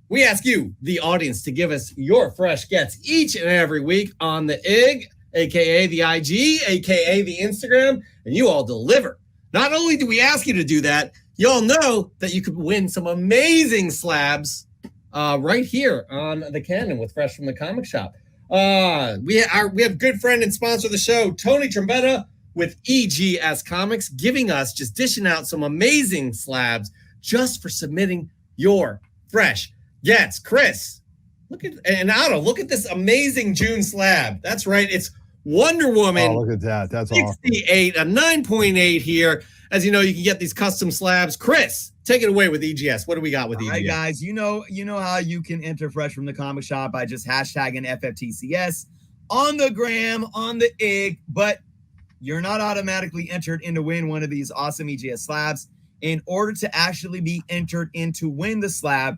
We ask you, the audience, to give us your fresh gets each and every week on the IG, aka the IG, aka the Instagram, and you all deliver. Not only do we ask you to do that, you all know that you could win some amazing slabs right here on the Cannon with Fresh from the Comic Shop. We have good friend and sponsor of the show, Tony Trombetta with EGS Comics, giving us, just dishing out some amazing slabs just for submitting your fresh gets. Chris, look at, and Otto, look at this amazing June slab. That's right, it's Wonder Woman. Oh, look at that. That's 68, awesome. A 9.8 here. As you know, you can get these custom slabs. Chris, take it away with EGS. What do we got with EGS? All right, guys, you know how you can enter Fresh from the Comic Shop by just hashtagging FFTCS on the gram, on the IG, but you're not automatically entered in to win one of these awesome EGS slabs. In order to actually be entered in to win the slab,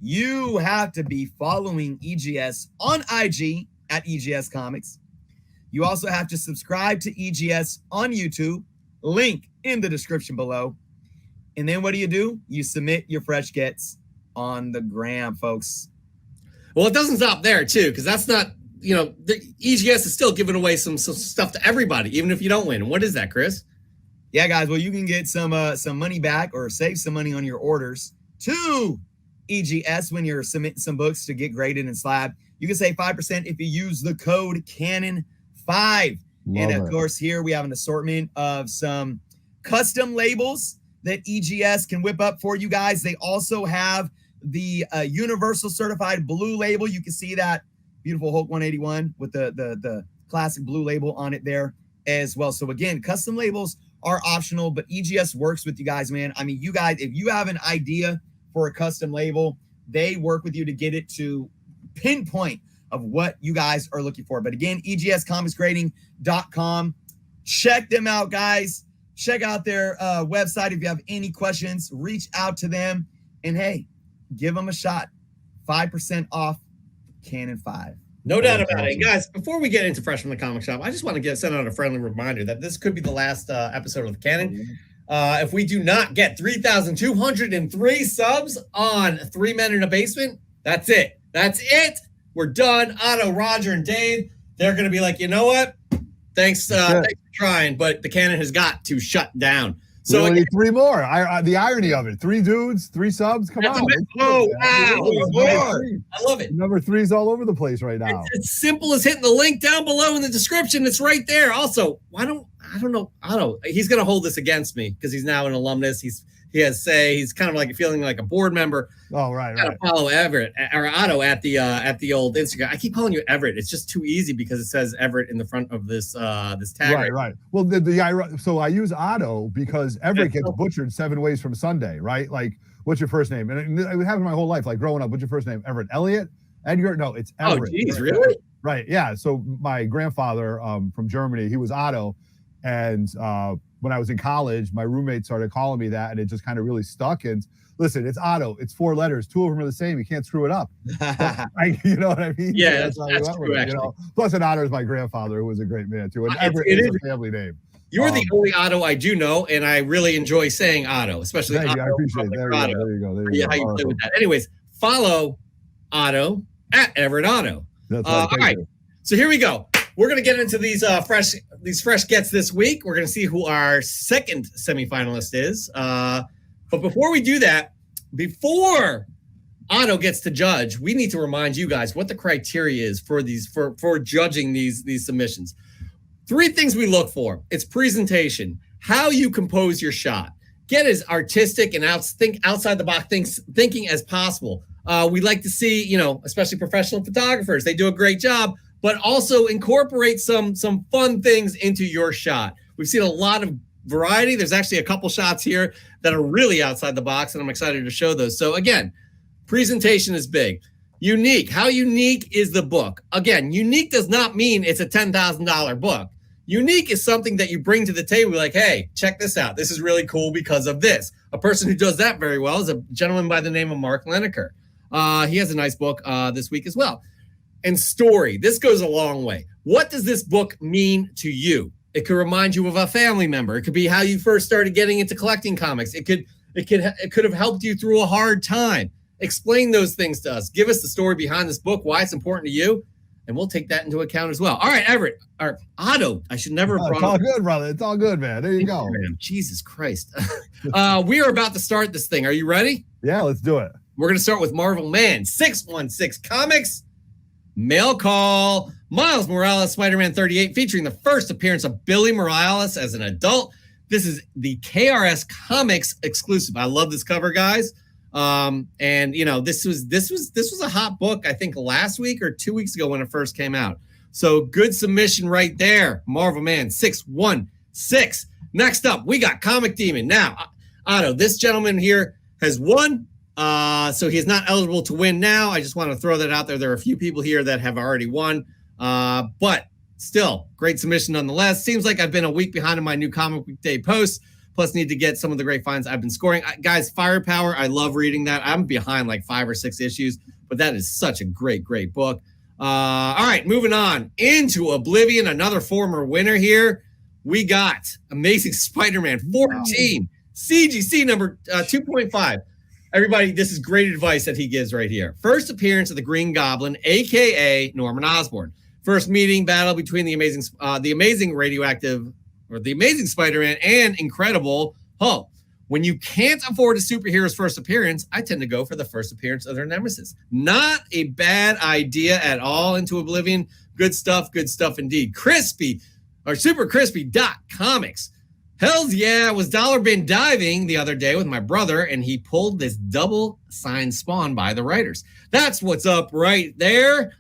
you have to be following EGS on IG at EGS Comics. You also have to subscribe to EGS on YouTube, link in the description below. And then what do? You submit your fresh gets on the gram, folks. Well, it doesn't stop there, too, because that's not, the EGS is still giving away some stuff to everybody, even if you don't win. What is that, Chris? Yeah, guys, well, you can get some money back or save some money on your orders to EGS when you're submitting some books to get graded and slab. You can save 5% if you use the code CANNON5. And of course, here we have an assortment of some custom labels that EGS can whip up for you guys. They also have the Universal Certified Blue label. You can see that beautiful Hulk 181 with the classic blue label on it there as well. So again, custom labels are optional, but EGS works with you guys, man. I mean, you guys, if you have an idea for a custom label, they work with you to get it to pinpoint of what you guys are looking for. But again, EGScomicsgrading.com. Check them out, guys. Check out their website. If you have any questions, reach out to them. And hey, give them a shot. 5% off Cannon 5. No doubt about it. Guys, before we get into Fresh from the Comic Shop, I just want to send out a friendly reminder that this could be the last episode of the Cannon. If we do not get 3,203 subs on 3 Men in a Basement, that's it. That's it. We're done. Otto, Roger, and Dave, they're going to be like, you know what? Thanks for trying, but the Cannon has got to shut down. So we only need 3 more. The irony of it: 3 dudes, 3 subs. Come on! Oh wow! I love it. Number 3's all over the place right now. It's simple as hitting the link down below in the description. It's right there. Also, I don't know. Otto, he's going to hold this against me because he's now an alumnus. He has say. He's kind of like feeling like a board member. Oh right. Follow Everett or Otto at the old Instagram. I keep calling you Everett. It's just too easy because it says Everett in the front of this tag. Right. Well, so I use Otto because Everett gets butchered 7 ways from Sunday, right? Like, what's your first name? And it happened my whole life. Like growing up, what's your first name? Everett, Elliot, Edgar? No, it's Everett. Oh, geez, really? Right. Yeah. So my grandfather from Germany, he was Otto, and when I was in college, my roommate started calling me that, and it just kind of really stuck. And listen, it's Otto. It's 4 letters. 2 of them are the same. You can't screw it up. You know what I mean? Yeah, that's true, actually. Plus, an Otto is my grandfather, who was a great man, too. And Everett is a family name. You're the only Otto I do know, and I really enjoy saying Otto, especially Otto. I appreciate it. There you go. How you play with that. Anyways, follow Otto at Everett Otto. That's right. All right. So here we go. We're going to get into these fresh gets this week. We're going to see who our second semifinalist is. But before we do that, before Otto gets to judge, we need to remind you guys what the criteria is for judging these submissions. 3 things we look for. It's presentation, how you compose your shot, get as artistic and think outside the box thinking as possible. We like to see, especially professional photographers, they do a great job, but also incorporate some fun things into your shot. We've seen a lot of variety. There's actually a couple shots here that are really outside the box, and I'm excited to show those. So again, presentation is big. Unique. How unique is the book? Again, unique does not mean it's a $10,000 book. Unique is something that you bring to the table like, hey, check this out. This is really cool because of this. A person who does that very well is a gentleman by the name of Mark Lineker. He has a nice book this week as well. And story. This goes a long way. What does this book mean to you? It could remind you of a family member. It could be how you first started getting into collecting comics. It could have helped you through a hard time. Explain those things to us. Give us the story behind this book, why it's important to you, and we'll take that into account as well. All right, Everett, or Otto. I should never have It's brought all up. good, brother. It's all good, man. There you go. Jesus Christ. We are about to start this thing. Are you ready? Yeah, let's do it. We're going to start with Marvel Man 616 Comics. Mail call. Miles Morales, Spider-Man 38, featuring the first appearance of Billy Morales as an adult. This is the KRS Comics exclusive. I love this cover, guys. And you know, this was a hot book, I think last week or 2 weeks ago when it first came out. So good submission right there. Marvel Man 616. Next up, we got Comic Demon. Now, Otto, this gentleman here has won. So he is not eligible to win now. I just want to throw that out there. There are a few people here that have already won. But still, great submission nonetheless. Seems like I've been a week behind in my new Comic Week Day posts. Plus, need to get some of the great finds I've been scoring. Guys, Firepower, I love reading that. I'm behind like 5 or 6 issues, but that is such a great book. All right, moving on into Oblivion, another former winner here. We got Amazing Spider-Man 14, CGC number 2.5. Everybody, this is great advice that he gives right here. First appearance of the Green Goblin, a.k.a. Norman Osborn. First meeting battle between the Amazing Spider-Man and Incredible Hulk. When you can't afford a superhero's first appearance, I tend to go for the first appearance of their nemesis. Not a bad idea at all into Oblivion. Good stuff indeed. Super Crispy Comics. Hells yeah, I was dollar bin diving the other day with my brother, and he pulled this double signed Spawn by the writers. That's what's up right there.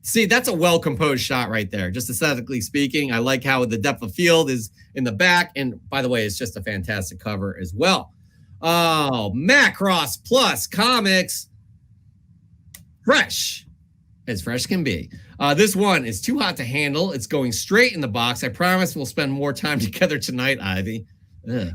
See, that's a well-composed shot right there, just aesthetically speaking. I like how the depth of field is in the back. And by the way, it's just a fantastic cover as well. Oh, Macross Plus Comics. Fresh as fresh can be. This one is too hot to handle. It's going straight in the box. I promise we'll spend more time together tonight, Ivy. Ugh,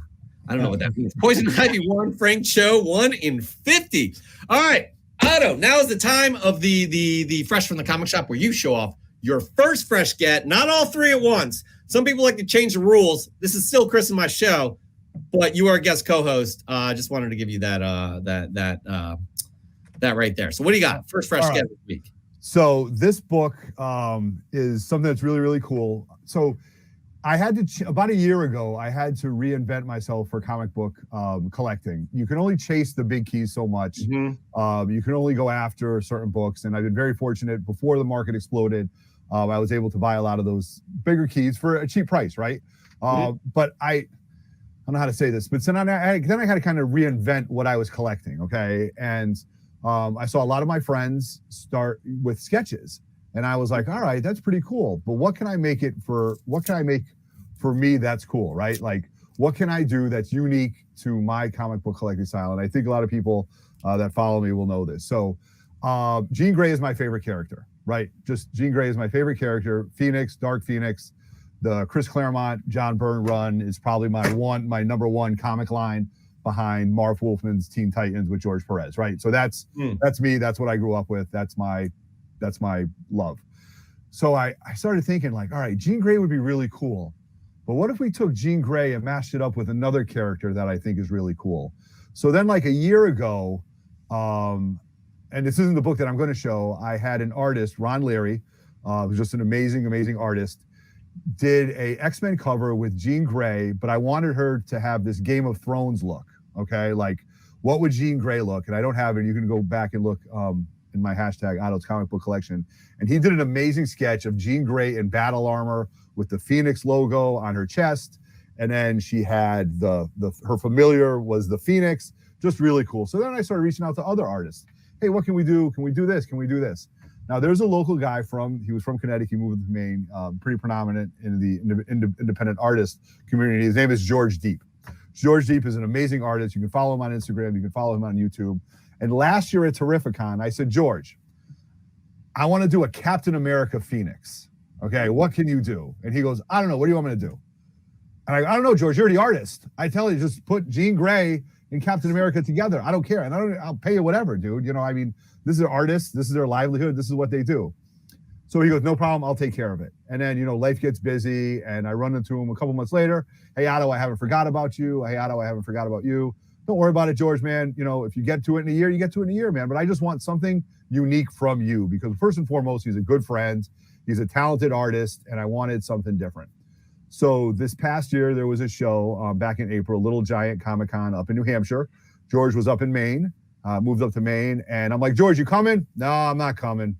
I don't know what that means. Poison Ivy 1, Frank Cho 1 in 50. All right, Otto, now is the time of the Fresh from the Comic Shop where you show off your first fresh get, not all 3 at once. Some people like to change the rules. This is still Chris and my show, but you are a guest co-host. Just wanted to give you that right there. So what do you got? First fresh get this week. So this book is something that's really, really cool. So I had to, about a year ago, I had to reinvent myself for comic book collecting. You can only chase the big keys so much. Mm-hmm. You can only go after certain books. And I've been very fortunate. Before the market exploded, I was able to buy a lot of those bigger keys for a cheap price, right? Mm-hmm. But I don't know how to say this, but then I had to kind of reinvent what I was collecting, okay? And I saw a lot of my friends start with sketches, and I was like, all right, that's pretty cool. But what can I make for me that's cool, right? Like, what can I do that's unique to my comic book collecting style? And I think a lot of people that follow me will know this. So Jean Grey is my favorite character, right? Just Jean Grey is my favorite character. Phoenix, Dark Phoenix, the Chris Claremont, John Byrne run is probably my number one comic line behind Marv Wolfman's Teen Titans with George Perez, right? So that's me. That's what I grew up with. That's my love. So I started thinking like, all right, Jean Grey would be really cool. But what if we took Jean Grey and mashed it up with another character that I think is really cool? So then like a year ago, and this isn't the book that I'm going to show, I had an artist, Ron Leary, who's just an amazing, amazing artist, did a X-Men cover with Jean Grey, but I wanted her to have this Game of Thrones look. Okay, like what would Jean Grey look? And I don't have it. You can go back and look in my hashtag Otto's comic book collection. And he did an amazing sketch of Jean Grey in battle armor with the Phoenix logo on her chest, and then she had her familiar was the Phoenix. Just really cool. So then I started reaching out to other artists. Hey, what can we do? Can we do this? Can we do this? Now there's a local guy he was from Connecticut, he moved to Maine, pretty prominent in the independent artist community. His name is George Deep. George Deep is an amazing artist. You can follow him on Instagram. You can follow him on YouTube. And last year at Terrificon, I said, George, I want to do a Captain America Phoenix. Okay, what can you do? And he goes, I don't know. What do you want me to do? And I don't know, George, you're the artist. I tell you, just put Jean Grey and Captain America together. I don't care. And I'll pay you whatever, dude. You know, I mean, this is their artists. This is their livelihood. This is what they do. So he goes, no problem. I'll take care of it. And then, you know, life gets busy and I run into him a couple months later. Hey, Otto, I haven't forgot about you. Hey, Otto, I haven't forgot about you. don't worry about it, George, man. You know, if you get to it in a year, you get to it in a year, man. But I just want something unique from you because first and foremost, he's a good friend. He's a talented artist, and I wanted something different. So this past year, there was a show back in April, Little Giant Comic-Con up in New Hampshire. George was up in Maine, moved up to Maine, and I'm like, George, you coming? No, I'm not coming.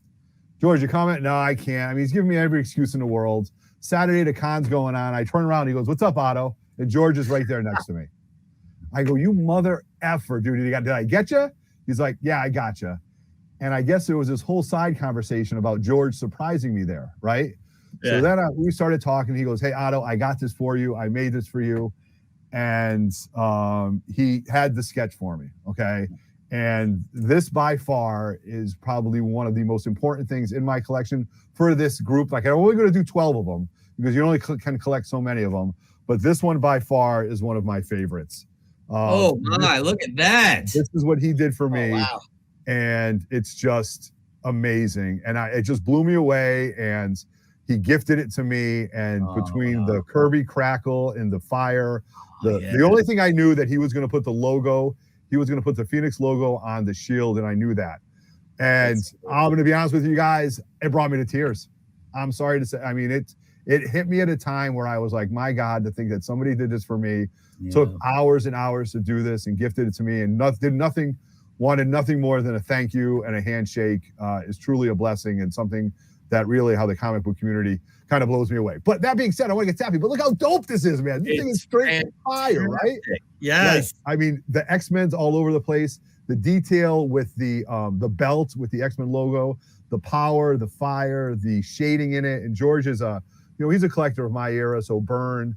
George, you coming? No, I can't. I mean, he's giving me every excuse in the world. Saturday, the con's going on. I turn around, he goes, what's up, Otto? And George is right there next to me. I go, you mother effer, dude. Did I get you? He's like, yeah, I got you. And I guess there was this whole side conversation about George surprising me there, right? Yeah. So then we started talking. He goes, hey, Otto, I got this for you. I made this for you. And he had the sketch for me, okay? And this by far is probably one of the most important things in my collection for this group. Like I'm only going to do 12 of them because you only can collect so many of them. But this one by far is one of my favorites. Oh my, look at that. This is what he did for me. Oh, wow. And it's just amazing. And it just blew me away. And he gifted it to me. And between the Kirby crackle and the fire, the only thing I knew that he was going to put the logo, he was going to put the Phoenix logo on the shield. And I knew that. And I'm going to be honest with you guys, it brought me to tears. I'm sorry to say. I mean, it hit me at a time where I was like, my God, to think that somebody did this for me, took hours and hours to do this and gifted it to me and wanted nothing more than a thank you and a handshake is truly a blessing and something that really how the comic book community kind of blows me away. But that being said, I want to get sappy, but look how dope this is, man. This thing is straight fire, right? Yes. Like, I mean, the X-Men's all over the place. The detail with the belt with the X-Men logo, the power, the fire, the shading in it. And George is he's a collector of my era. So Byrne,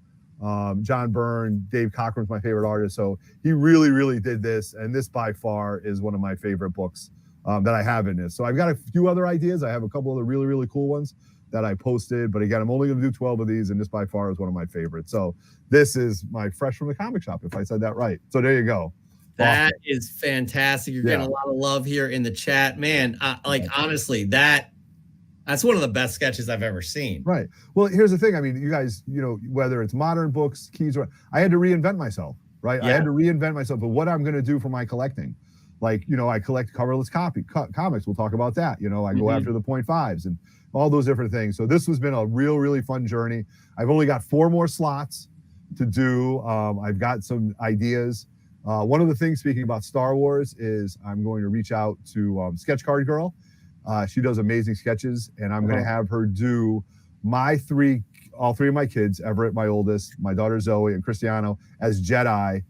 John Byrne, Dave Cochran's my favorite artist. So he really, really did this. And this by far is one of my favorite books that I have in this. So I've got a few other ideas. I have a couple other really, really cool ones that I posted. But again, I'm only going to do 12 of these. And this by far is one of my favorites. So this is my fresh from the comic shop, if I said that right. So there you go. That is fantastic. You're getting a lot of love here in the chat. Man, honestly, that's one of the best sketches I've ever seen. Right. Well, here's the thing. I mean, you guys, whether it's modern books, keys, I had to reinvent myself, right? Yeah. I had to reinvent myself. But what I'm going to do for my collecting, like, I collect coverless comics. We'll talk about that. I go after the 0.5s and all those different things. So this has been a really fun journey. I've only got 4 more slots to do. I've got some ideas. One of the things, speaking about Star Wars, is I'm going to reach out to Sketch Card Girl. She does amazing sketches, and I'm going to have her do all three of my kids, Everett, my oldest, my daughter Zoe, and Cristiano, as Jedi,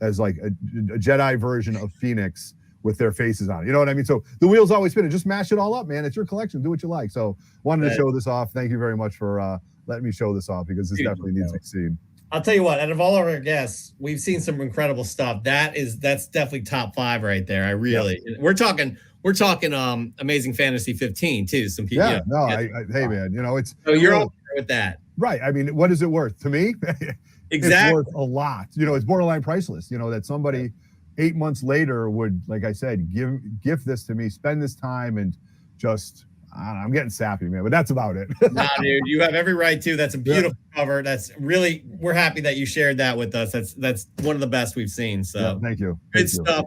as like a Jedi version of Phoenix with their faces on it. You know what I mean? So the wheel's always spinning. Just mash it all up, man. It's your collection. Do what you like. So wanted to show this off. Thank you very much for letting me show this off because this definitely needs to be seen. I'll tell you what, out of all of our guests, we've seen some incredible stuff. That's definitely top 5 right there. We're talking Amazing Fantasy 15 too. Some people. Yeah, hey man, it's. So you're all with that, right? I mean, what is it worth to me? Exactly, it's worth a lot. It's borderline priceless. That somebody 8 months later would, like I said, gift this to me, spend this time, and just. I'm getting sappy, man, but that's about it. Nah, dude, you have every right to. That's a beautiful cover. That's really, we're happy that you shared that with us. That's one of the best we've seen. So thank you. Good stuff.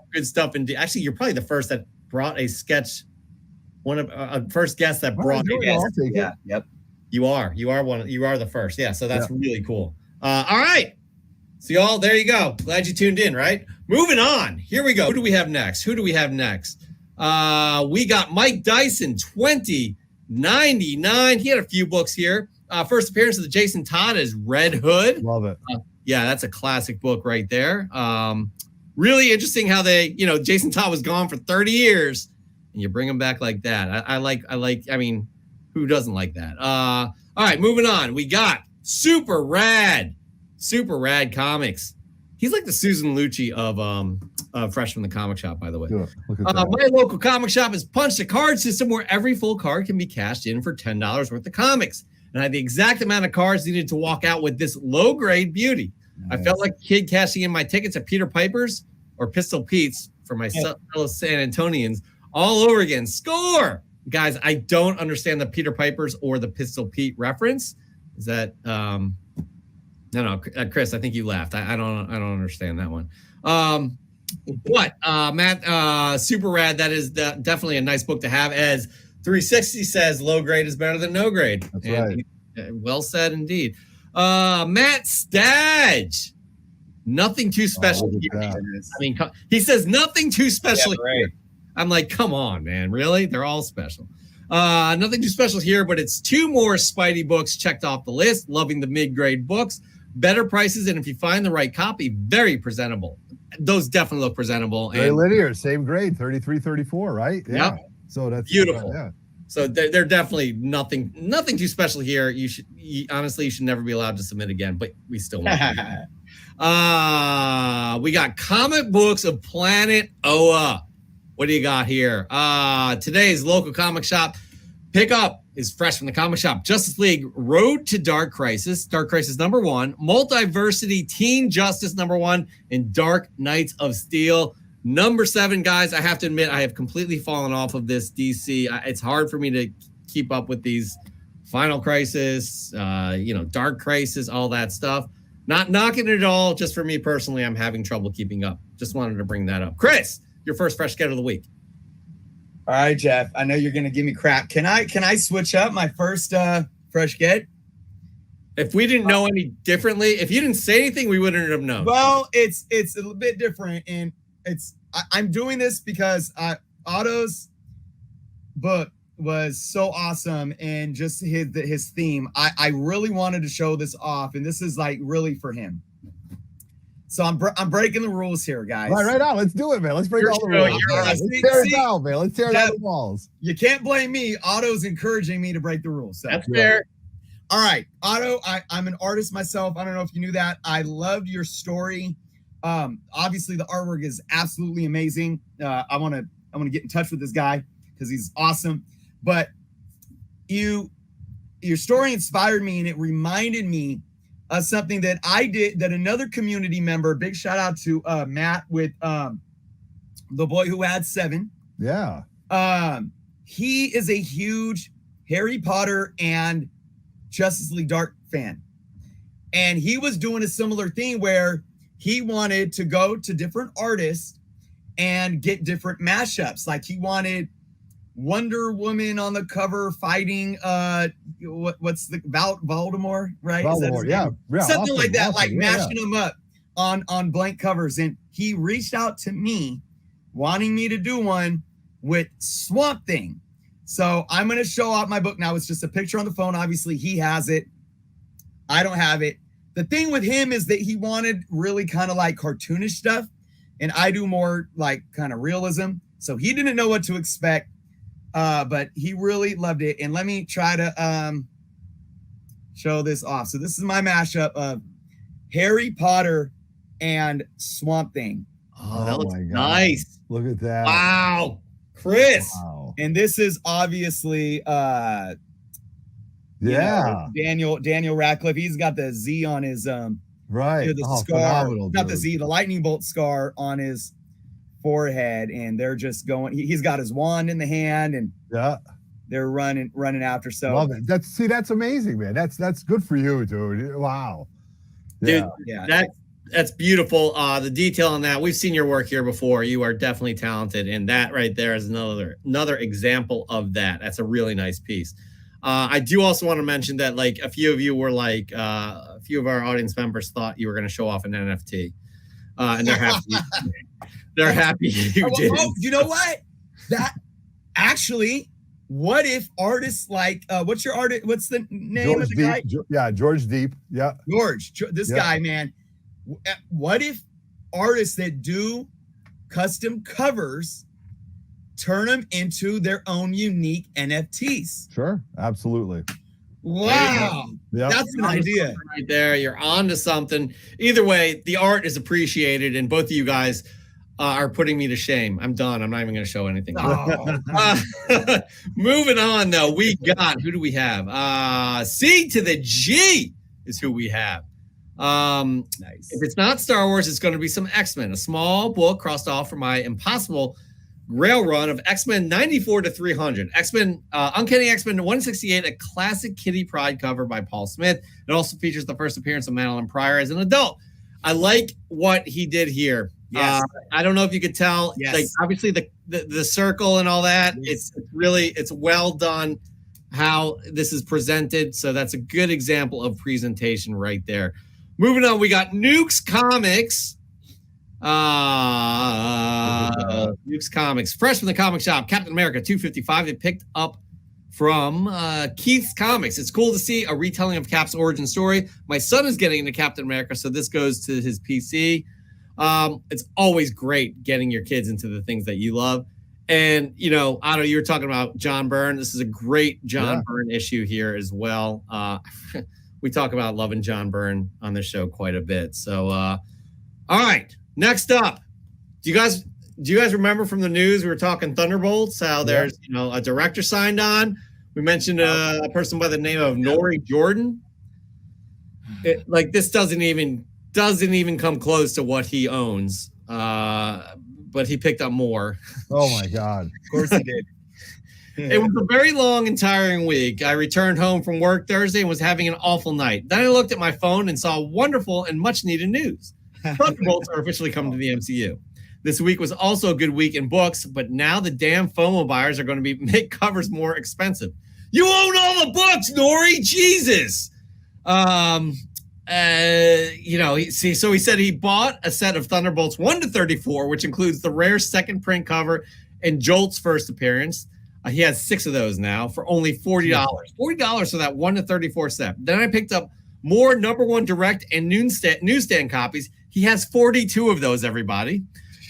Indeed. Actually, you're probably the first that brought a sketch. One of first guest that brought a guest. Yeah. Yep. You are one. You are the first. Yeah. So that's really cool. All right. So y'all, there you go. Glad you tuned in. Right. Moving on. Here we go. Who do we have next? We got Mike Dyson, 2099. He had a few books here. First appearance of the Jason Todd is Red Hood. Love it. Yeah, that's a classic book right there. Really interesting how Jason Todd was gone for 30 years and you bring him back like that. I mean, who doesn't like that? All right, moving on. We got Super Rad Comics. He's like the Susan Lucci of Fresh from the Comic Shop, by the way. Yeah, look at that. My local comic shop has punched a card system where every full card can be cashed in for $10 worth of comics. And I had the exact amount of cards needed to walk out with this low-grade beauty. Nice. I felt like a kid cashing in my tickets at Peter Piper's or Pistol Pete's for my fellow San Antonians all over again. Score! Guys, I don't understand the Peter Piper's or the Pistol Pete reference. Is that... No, Chris, I think you laughed. I don't understand that one. What Matt, super rad. That is definitely a nice book to have. As 360 says, low grade is better than no grade. That's right. Well said indeed. Matt Stadge, nothing too special here. I mean, he says nothing too special here. I'm like, come on, man, really? They're all special. Nothing too special here, but it's 2 more Spidey books checked off the list. Loving the mid-grade books, better prices, and if you find the right copy, very presentable. Those definitely look presentable. Very linear, same grade, 33, 34, right? Yeah. Yep. So that's beautiful. Yeah. So they're definitely nothing too special here. Honestly, you should never be allowed to submit again, but we still want we got comic books of Planet Oa. What do you got here? Today's local comic shop pickup is fresh from the comic shop. Justice League Road to Dark Crisis #1, Multiversity Teen Justice #1, and Dark Knights of Steel #7. Guys, I have to admit, I have completely fallen off of this DC. It's hard for me to keep up with these Final Crisis, Dark Crisis, all that stuff. Not knocking it at all. Just for me personally, I'm having trouble keeping up. Just wanted to bring that up. Chris, your first fresh get of the week. All right, Jeff. I know you're going to give me crap. Can I switch up my first fresh get? If we didn't know any differently, if you didn't say anything, we wouldn't have known. Well, it's a little bit different, and I'm doing this because Otto's book was so awesome, and just his theme. I really wanted to show this off, and this is like really for him. So I'm breaking the rules here, guys. Right on. Let's do it, man. Let's break all the rules. Let's tear it down, man. Let's tear down the walls. You can't blame me. Otto's encouraging me to break the rules. So. That's fair. All right, Otto. I'm an artist myself. I don't know if you knew that. I loved your story. Obviously, the artwork is absolutely amazing. I want to get in touch with this guy because he's awesome. But your story inspired me, and it reminded me something that I did, that another community member, big shout out to Matt with The Boy Who Had 7. Yeah. He is a huge Harry Potter and Justice League Dark fan. And he was doing a similar thing where he wanted to go to different artists and get different mashups. Like he wanted Wonder Woman on the cover fighting what's the Voldemort, right? Voldemort, yeah. Something awesome, like that, awesome. like mashing them up on blank covers. And he reached out to me wanting me to do one with Swamp Thing. So I'm going to show off my book now. It's just a picture on the phone. Obviously he has it. I don't have it. The thing with him is that he wanted really kind of like cartoonish stuff, and I do more like kind of realism. So he didn't know what to expect. But he really loved it. And let me try to show this off. So this is my mashup of Harry Potter and Swamp Thing. Oh, that looks nice. Look at that. Wow. Chris. Wow. And this is obviously Daniel Radcliffe. He's got the Z on his right. The scar. Not the Z, the lightning bolt scar on his forehead, and they're just going. He's got his wand in the hand, and they're running after. So love it. That's amazing, man. That's good for you, dude. Wow, dude. Yeah, that's beautiful. The detail on that, we've seen your work here before. You are definitely talented, and that right there is another example of that. That's a really nice piece. I do also want to mention that like a few of you were like a few of our audience members thought you were going to show off an NFT, and they're happy. They're happy you did. Oh, you know what? That actually, what if artists like what's your artist? What's the name George of the Deep. guy? George Deep. Yeah, George. This guy, man. What if artists that do custom covers turn them into their own unique NFTs? Sure, absolutely. Wow, that's an idea right there. You're on to something. Either way, the art is appreciated, and both of you guys are putting me to shame. I'm done. I'm not even going to show anything. Moving on, though, who do we have? C to the G is who we have. Nice. If it's not Star Wars, it's going to be some X-Men. A small book crossed off from my impossible Grail run of X-Men 94 to 300. X-Men, Uncanny X-Men 168, a classic Kitty Pryde cover by Paul Smith. It also features the first appearance of Madeline Pryor as an adult. I like what he did here. Yes. I don't know if you could tell. Yes. Like obviously the circle and all that. Yes. It's well done how this is presented. So that's a good example of presentation right there. Moving on, we got Nukes Comics. Nukes Comics, fresh from the comic shop, Captain America 255. They picked up from Keith's Comics. It's cool to see a retelling of Cap's origin story. My son is getting into Captain America, so this goes to his PC. It's always great getting your kids into the things that you love. And, you know, Otto, you were talking about John Byrne. This is a great John Byrne issue here as well. We talk about loving John Byrne on the show quite a bit. So, all right, next up, do you guys remember from the news we were talking Thunderbolts? How there's a director signed on. We mentioned a person by the name of Nori Jordan. This doesn't even come close to what he owns. But he picked up more. Oh my God! Of course he did. It was a very long and tiring week. I returned home from work Thursday and was having an awful night. Then I looked at my phone and saw wonderful and much needed news. Thunderbolts are officially coming to the MCU. This week was also a good week in books, but now the damn FOMO buyers are going to make covers more expensive. You own all the books, Nori. Jesus. So he said he bought a set of Thunderbolts 1-34, which includes the rare second print cover and Jolt's first appearance. He has 6 of those now for only $40. $40 for that 1-34 set. Then I picked up more number 1 direct and newsstand copies. He has 42 of those, everybody.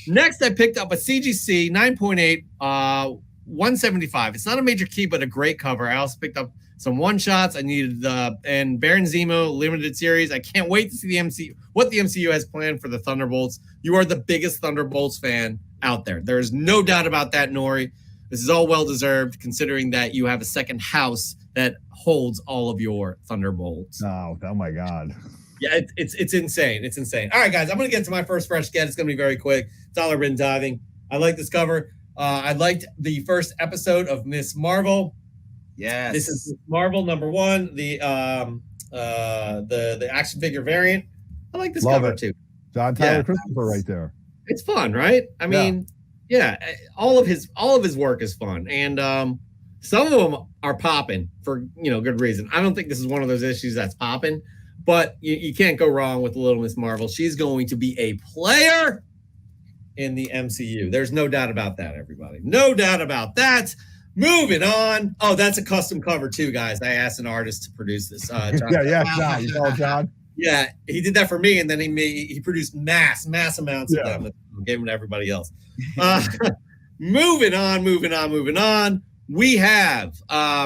Next, I picked up a CGC 9.8 175. It's not a major key, but a great cover. I also picked up some one-shots. I needed and Baron Zemo limited series. I can't wait to see what the MCU has planned for the Thunderbolts. You are the biggest Thunderbolts fan out there. There is no doubt about that, Nori. This is all well-deserved, considering that you have a second house that holds all of your Thunderbolts. Oh my God. Yeah, it's insane. It's insane. All right, guys, I'm going to get to my first fresh get. It's going to be very quick. Dollar Bin Diving. I like this cover. I liked the first episode of Miss Marvel. Yes. This is Marvel #1, the action figure variant. I like this cover too. John Tyler Christopher right there. It's fun, right? I mean, all of his work is fun, and some of them are popping for good reason. I don't think this is one of those issues that's popping, but you can't go wrong with Little Miss Marvel. She's going to be a player in the MCU. There's no doubt about that, everybody. No doubt about that. Moving on. Oh, that's a custom cover too, guys. I asked an artist to produce this. John. John. You saw John? Yeah, he did that for me, and then he produced mass amounts of them and gave them to everybody else. Moving on. We have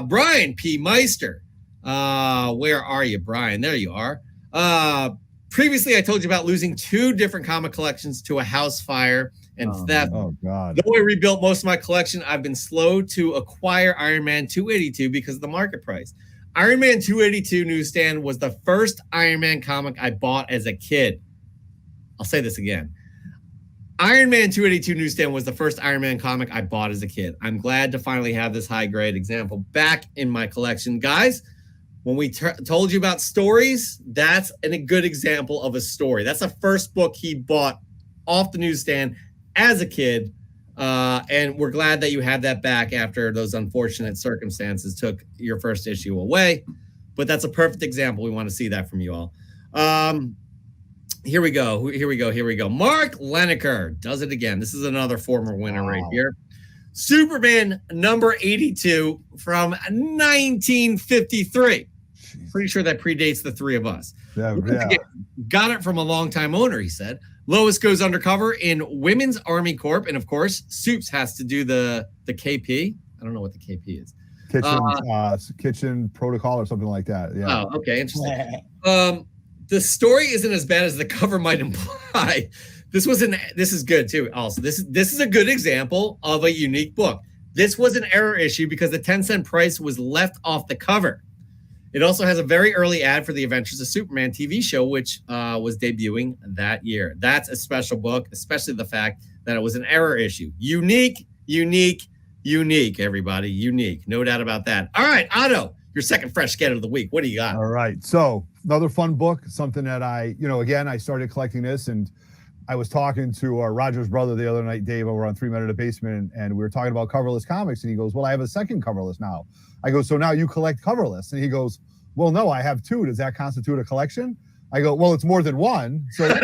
Brian P. Meister. Where are you, Brian? There you are. Previously, I told you about losing 2 different comic collections to a house fire and theft. Oh, God. Though I rebuilt most of my collection, I've been slow to acquire Iron Man 282 because of the market price. Iron Man 282 newsstand was the first Iron Man comic I bought as a kid. I'll say this again. Iron Man 282 newsstand was the first Iron Man comic I bought as a kid. I'm glad to finally have this high-grade example back in my collection. Guys, when we told you about stories, that's a good example of a story. That's the first book he bought off the newsstand as a kid, and we're glad that you have that back after those unfortunate circumstances took your first issue away. But that's a perfect example. We want to see that from you all. Here we go. Mark Leniker does it again. This is another former winner right here. Superman number 82 from 1953. Pretty sure that predates the 3 of us. Got it from a longtime owner, he said. Lois goes undercover in Women's Army Corps, and of course, Soups has to do the KP. I don't know what the KP is. Kitchen protocol or something like that. Yeah. Oh, okay, interesting. The story isn't as bad as the cover might imply. This is good too. Also, this is a good example of a unique book. This was an error issue because the 10-cent price was left off the cover. It also has a very early ad for the Adventures of Superman TV show, which was debuting that year. That's a special book, especially the fact that it was an error issue. Unique, everybody. Unique. No doubt about that. All right, Otto, your second fresh get of the week. What do you got? All right. So another fun book, something that I started collecting this, and I was talking to Roger's brother the other night, Dave, over on 3 Men in the Basement, and we were talking about coverless comics, and he goes, well, I have a second coverless now. I go, so now you collect coverless? And he goes, well, no, I have 2. Does that constitute a collection? I go, well, it's more than one. So,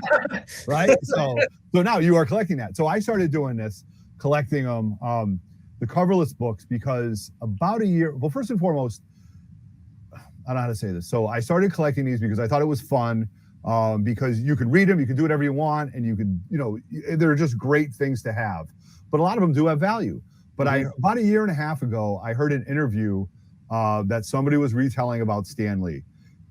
right? So now you are collecting that. So I started doing this, collecting them, the coverless books, because about a year, well, first and foremost, I don't know how to say this. So I started collecting these because I thought it was fun, because you can read them, you can do whatever you want, and you could, they're just great things to have. But a lot of them do have value. But about a year and a half ago, I heard an interview that somebody was retelling about Stan Lee.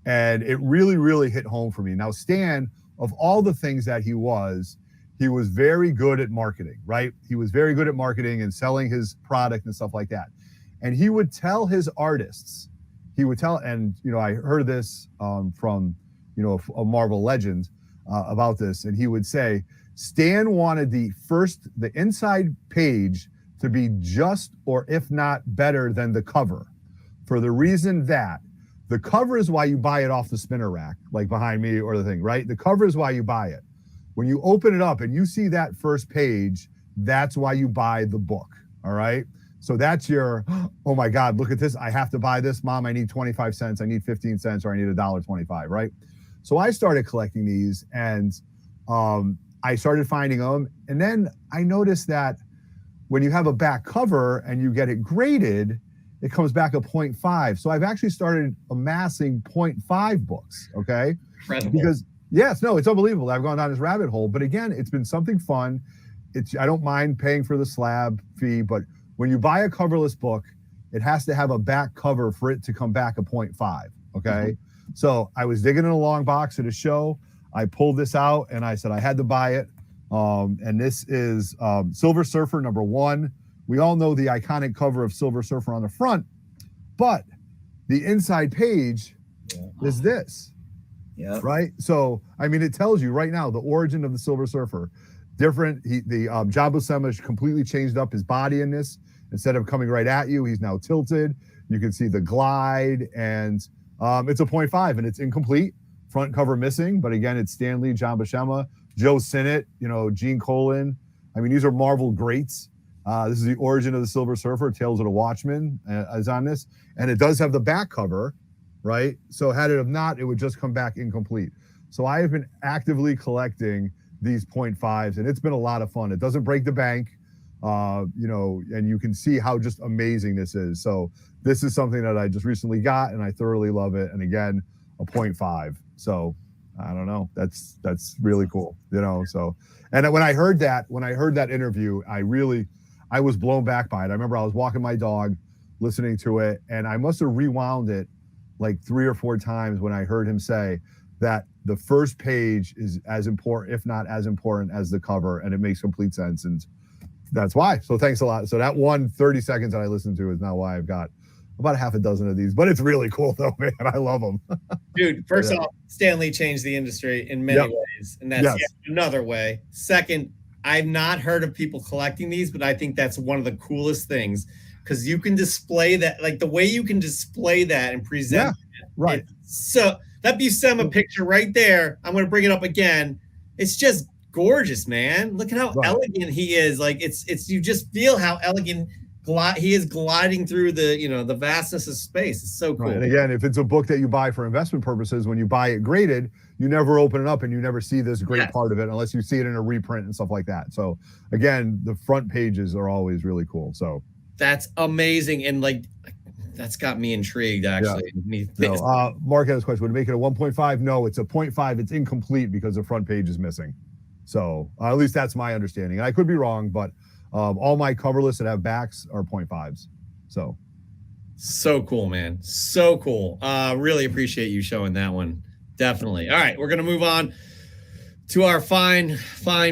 And it really, really hit home for me. Now, Stan, of all the things that he was very good at marketing, right? He was very good at marketing and selling his product and stuff like that. And he would tell his artists, and I heard this from a Marvel legend about this, and he would say Stan wanted the inside page to be just, or if not better than the cover, for the reason that the cover is why you buy it off the spinner rack, like behind me or the thing, right? The cover is why you buy it. When you open it up and you see that first page, that's why you buy the book, all right? So that's your, oh my God, look at this. I have to buy this, Mom. I need 25 cents. I need 15 cents, or I need $1.25, right? So I started collecting these, and I started finding them. And then I noticed that when you have a back cover and you get it graded, it comes back a 0.5. So I've actually started amassing 0.5 books, okay? Incredible. Because, yes, no, it's unbelievable. I've gone down this rabbit hole. But again, it's been something fun. I don't mind paying for the slab fee, but when you buy a coverless book, it has to have a back cover for it to come back a 0.5, okay? Mm-hmm. So I was digging in a long box at a show. I pulled this out, and I said I had to buy it. And this is Silver Surfer #1. We all know the iconic cover of Silver Surfer on the front, but the inside page is this, right? So, I mean, it tells you right now the origin of the Silver Surfer. Different, John Buscema completely changed up his body in this. Instead of coming right at you, he's now tilted. You can see the glide, and it's a 0.5, and it's incomplete. Front cover missing, but again, it's Stan Lee, John Buscema, Joe Sinnott, Gene Colan. I mean, these are Marvel greats. This is the origin of the Silver Surfer. Tales of the Watchmen is on this, and it does have the back cover, right? So had it have not, it would just come back incomplete. So I have been actively collecting these 0.5s, and it's been a lot of fun. It doesn't break the bank, and you can see how just amazing this is. So this is something that I just recently got, and I thoroughly love it. And again, a 0.5. So I don't know. That's really cool, So, and when I heard that interview, I was blown back by it. I remember I was walking my dog, listening to it, and I must have rewound it like 3 or 4 times when I heard him say that the first page is as important, if not as important, as the cover, and it makes complete sense. And that's why. So thanks a lot. So that 30 seconds that I listened to is now why I've got about a half a dozen of these, but it's really cool though, man. I love them. Dude, first off, Stan Lee changed the industry in many ways, and that's yet another way. Second, I've not heard of people collecting these, but I think that's one of the coolest things, because you can display that, like the way you can display that and present it. Right. So that Buscema picture right there, I'm going to bring it up again. It's just gorgeous, man. Look at how elegant he is. Like it's you just feel how elegant he is gliding through the vastness of space. It's so cool. Right. And again, if it's a book that you buy for investment purposes, when you buy it graded, you never open it up and you never see this great part of it unless you see it in a reprint and stuff like that. So again, the front pages are always really cool. So that's amazing. And like, that's got me intrigued actually. Mark has a question. Would it make it a 1.5? No, it's a 0.5. It's incomplete because the front page is missing. So at least that's my understanding. And I could be wrong, but all my coverless that have backs are 0.5s. So cool, man. So cool. Really appreciate you showing that one. Definitely. All right, we're going to move on to our fine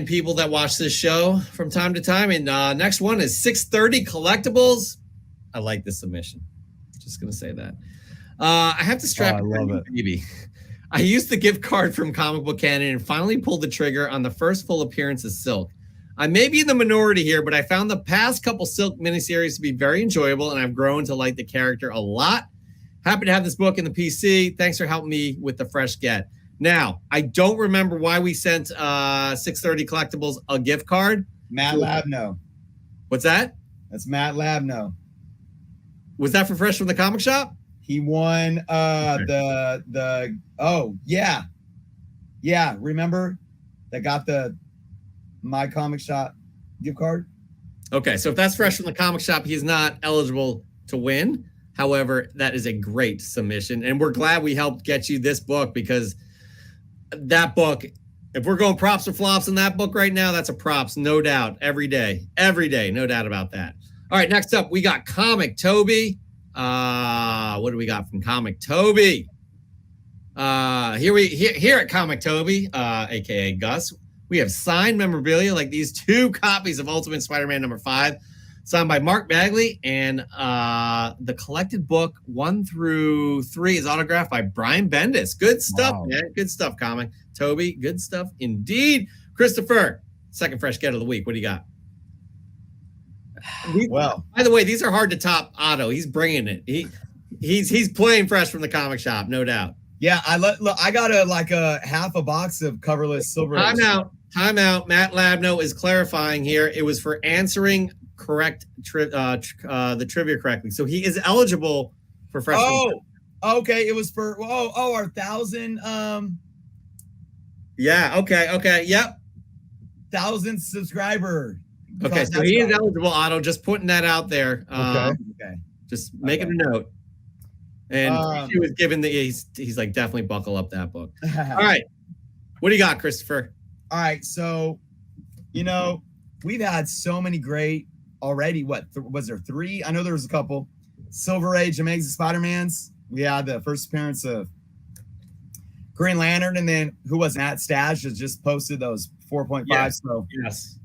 people that watch this show from time to time. And next one is 630 Collectibles. I like this submission. Just going to say that. I have to strap I love it. Baby. I used the gift card from Comic Book Canon and finally pulled the trigger on the first full appearance of Silk. I may be in the minority here, but I found the past couple Silk miniseries to be very enjoyable, and I've grown to like the character a lot. Happy to have this book in the PC. Thanks for helping me with the fresh get. Now, I don't remember why we sent 630 Collectibles a gift card. Matt Labno. What's that? That's Matt Labno. Was that for Fresh from the Comic Shop? He won yeah, remember that got the My Comic Shop gift card? Okay, so if that's Fresh from the Comic Shop, he's not eligible to win. However, that is a great submission, and we're glad we helped get you this book, because that book, if we're going props or flops in that book right now, that's a props, no doubt, every day, no doubt about that. All right, next up, we got Comic Toby. What do we got from Comic Toby? Here at Comic Toby, aka Gus, we have signed memorabilia, like these 2 copies of Ultimate Spider-Man #5, signed by Mark Bagley, and the collected book 1 through 3 is autographed by Brian Bendis. Good stuff, man. Good stuff, Comic Toby. Good stuff indeed. Christopher, second fresh get of the week. What do you got? Well, by the way, these are hard to top. Otto, he's bringing it. He's playing Fresh from the Comic Shop, no doubt. Yeah, I got a half a box of coverless Silver Age. Time out. Matt Labno is clarifying here. It was for answering correct the trivia correctly, so he is eligible for Fresh. Okay. It was for our 1,000. Yeah. Okay. Yep. 1,000 subscriber. Okay, so he is eligible, Otto. Just putting that out there. Okay. Just making a note. And he was given he's like, definitely buckle up that book. All right. What do you got, Christopher? All right. So, we've had so many great already. What was there 3? I know there was a couple. Silver Age Amazing Spider-Mans. We had the first appearance of Green Lantern, and then who was that? Stash has just posted those 4.5. Yes. So yes.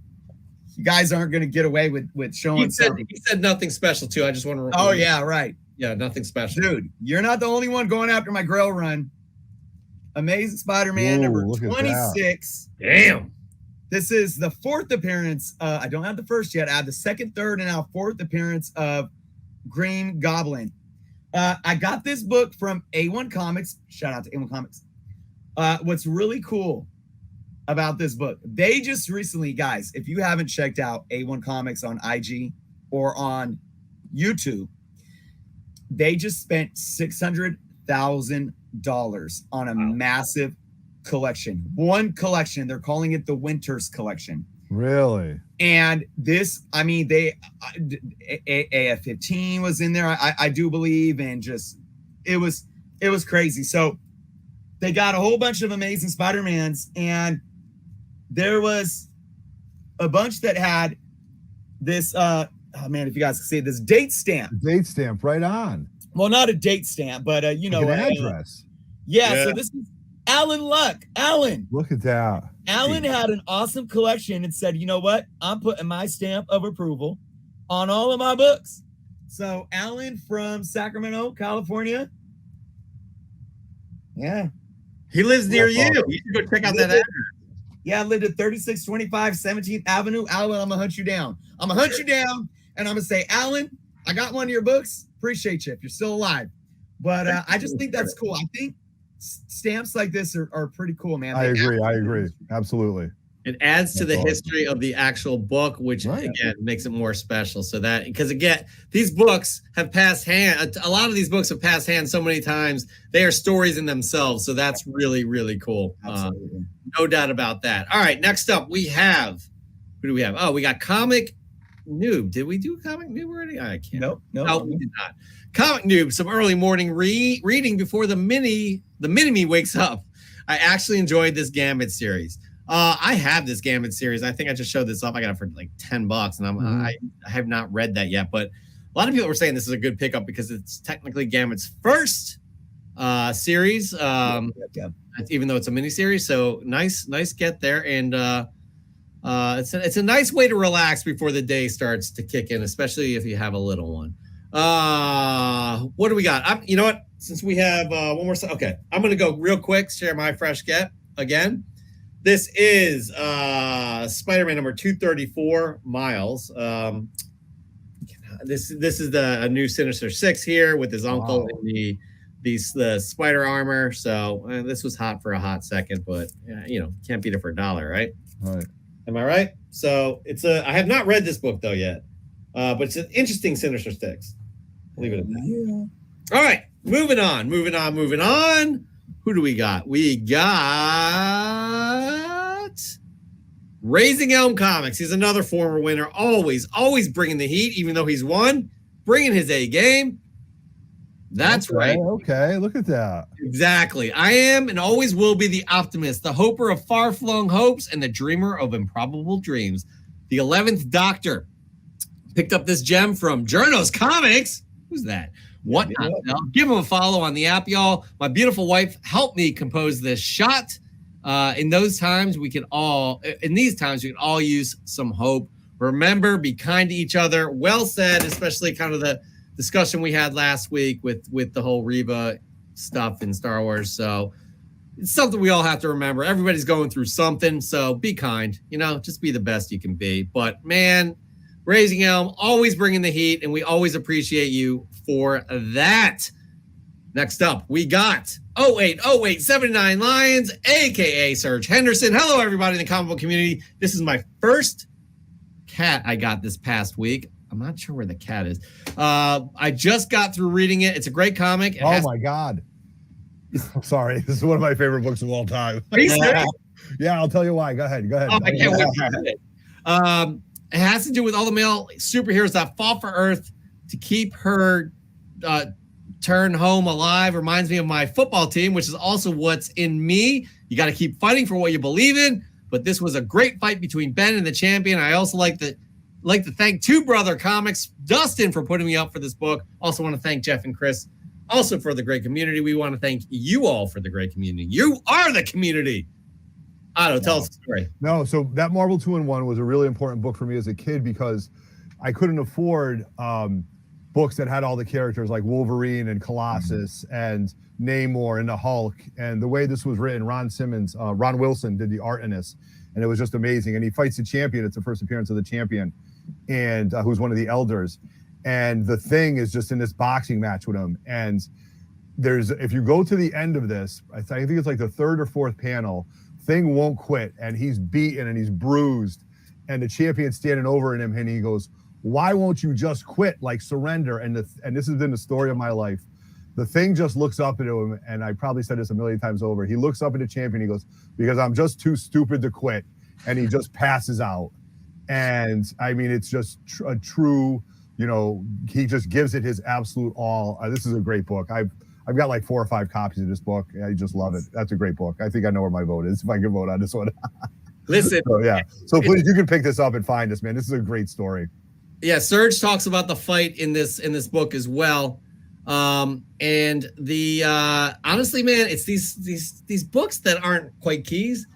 You guys aren't going to get away with showing something. He said nothing special too. I just want to. Oh yeah, right. Yeah, nothing special, dude. You're not the only one going after my Grail run. Amazing Spider-Man number 26. Damn. This is the 4th appearance. I don't have the first yet. I have the 2nd, 3rd, and now 4th appearance of Green Goblin. I got this book from A1 Comics. Shout out to A1 Comics. What's really cool about this book, they just recently, guys, if you haven't checked out A1 Comics on IG or on YouTube, they just spent $600,000 on a massive collection. One collection. They're calling it the Winters Collection. Really? And this, I mean, AF-15 was in there, I do believe, and just it was crazy. So they got a whole bunch of Amazing Spider-Mans, and there was a bunch that had this if you guys can see this date stamp. Date stamp, right on. Well, not a date stamp, but an address. Yeah, so this is Alan Luck. Alan. Look at that. Alan had an awesome collection and said, you know what? I'm putting my stamp of approval on all of my books. So Alan from Sacramento, California. Yeah. He lives near you. Awesome. You should go check out that address. Yeah, I lived at 3625 17th Avenue. Alan, I'm going to hunt you down. I'm going to hunt you down, and I'm going to say, Alan, I got one of your books. Appreciate you if you're still alive. But I just think that's cool. I think stamps like this are pretty cool, man. I agree. Absolutely. It adds to the history of the actual book, which again makes it more special. So that, because again, these books have passed hand. A lot of these books have passed hands so many times. They are stories in themselves. So that's really, really cool. No doubt about that. All right, next up we have, who do we have? Oh, we got Comic Noob. Did we do Comic Noob already? I can't. No, we did not. Comic Noob, some early morning reading before the mini-me wakes up. I actually enjoyed this Gambit series. I have this Gambit series. I think I just showed this off. I got it for like $10, and I have not read that yet. But a lot of people were saying this is a good pickup because it's technically Gambit's first series, even though it's a mini series. So nice get there, and it's a nice way to relax before the day starts to kick in, especially if you have a little one. What do we got? You know what? Since we have one more, okay, I'm gonna go real quick. Share my fresh get again. This is Spider-Man number 234, Miles. This is a new Sinister Six here with his uncle in the spider armor. So this was hot for a hot second, but can't beat it for $1, right? All right. Am I right? So I have not read this book though yet, but it's an interesting Sinister Six. Leave it at that. Yeah. All right, moving on. Who do we got? We got Raising Elm Comics. He's another former winner, always bringing the heat, even though he's won, bringing his A game. That's right. Okay, look at that. Exactly. I am and always will be the optimist, the hoper of far-flung hopes, and the dreamer of improbable dreams. The 11th Doctor picked up this gem from Journos Comics. Who's that? What? Yeah. Give him a follow on the app, y'all. My beautiful wife helped me compose this shot. In these times, we can all use some hope. Remember, be kind to each other. Well said, especially kind of the discussion we had last week with the whole Reva stuff in Star Wars. So it's something we all have to remember. Everybody's going through something, so be kind. Just be the best you can be. But man, Raising Elm, always bringing the heat, and we always appreciate you for that. Next up, we got 0879 Lions, aka Serge Henderson. Hello, everybody in the comic book community. This is my first cat I got this past week. I'm not sure where the cat is. I just got through reading it. It's a great comic. My God. Sorry. This is one of my favorite books of all time. Are you serious? Yeah, I'll tell you why. Go ahead. Oh, I can't wait to read it. It has to do with all the male superheroes that fought for Earth to keep her turn home alive. Reminds me of my football team, which is also what's in me. You got to keep fighting for what you believe in. But this was a great fight between Ben and the champion. I also like to thank Two Brother Comics, Dustin, for putting me up for this book. Also want to thank Jeff and Chris also for the great community. We want to thank you all for the great community. You are the community. Otto, tell us the story. No, so that Marvel 2-in-1 was a really important book for me as a kid because I couldn't afford books that had all the characters like Wolverine and Colossus and Namor and the Hulk. And the way this was written, Ron Wilson did the art in this, and it was just amazing. And he fights the champion. It's the first appearance of the champion, and who's one of the elders. And the Thing is just in this boxing match with him. And if you go to the end of this, I think it's like the third or fourth panel, Thing won't quit, and he's beaten and he's bruised, and the champion's standing over him, and he goes, "Why won't you just quit, like surrender?" And this has been the story of my life. The Thing just looks up at him, and I probably said this a million times over. He looks up at the champion, he goes, "Because I'm just too stupid to quit," and he just passes out. And I mean, it's just a true, he just gives it his absolute all. This is a great book. I've got like 4 or 5 copies of this book. I just love it. That's a great book. I think I know where my vote is if I can vote on this one. Listen. So please, you can pick this up and find this, man. This is a great story. Yeah, Serge talks about the fight in this book as well. And the honestly, man, it's these books that aren't quite keys.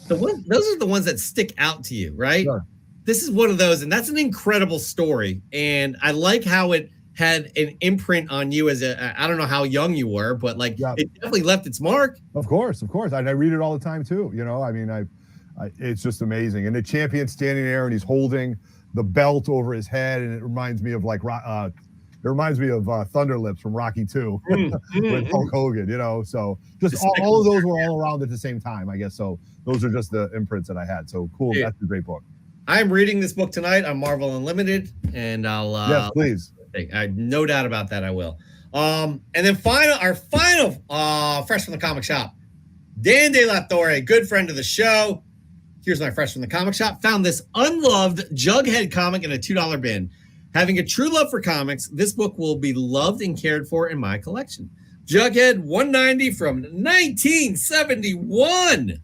Those are the ones that stick out to you, right? Sure. This is one of those, and that's an incredible story. And I like how it had an imprint on you I don't know how young you were, but it definitely left its mark. Of course. I read it all the time too. I mean, it's just amazing. And the champion's standing there and he's holding the belt over his head, and it reminds me of Thunder Lips from Rocky 2 with Hulk Hogan. So just all of those were all around at the same time, I guess. So those are just the imprints that I had. So cool. Dude, that's a great book. I'm reading this book tonight on Marvel Unlimited, and I'll yes, please. I no doubt about that. I will. And then our final fresh from the comic shop, Dan De La Torre, good friend of the show. Here's my fresh from the comic shop. Found this unloved Jughead comic in a $2 bin. Having a true love for comics, this book will be loved and cared for in my collection. Jughead 190 from 1971.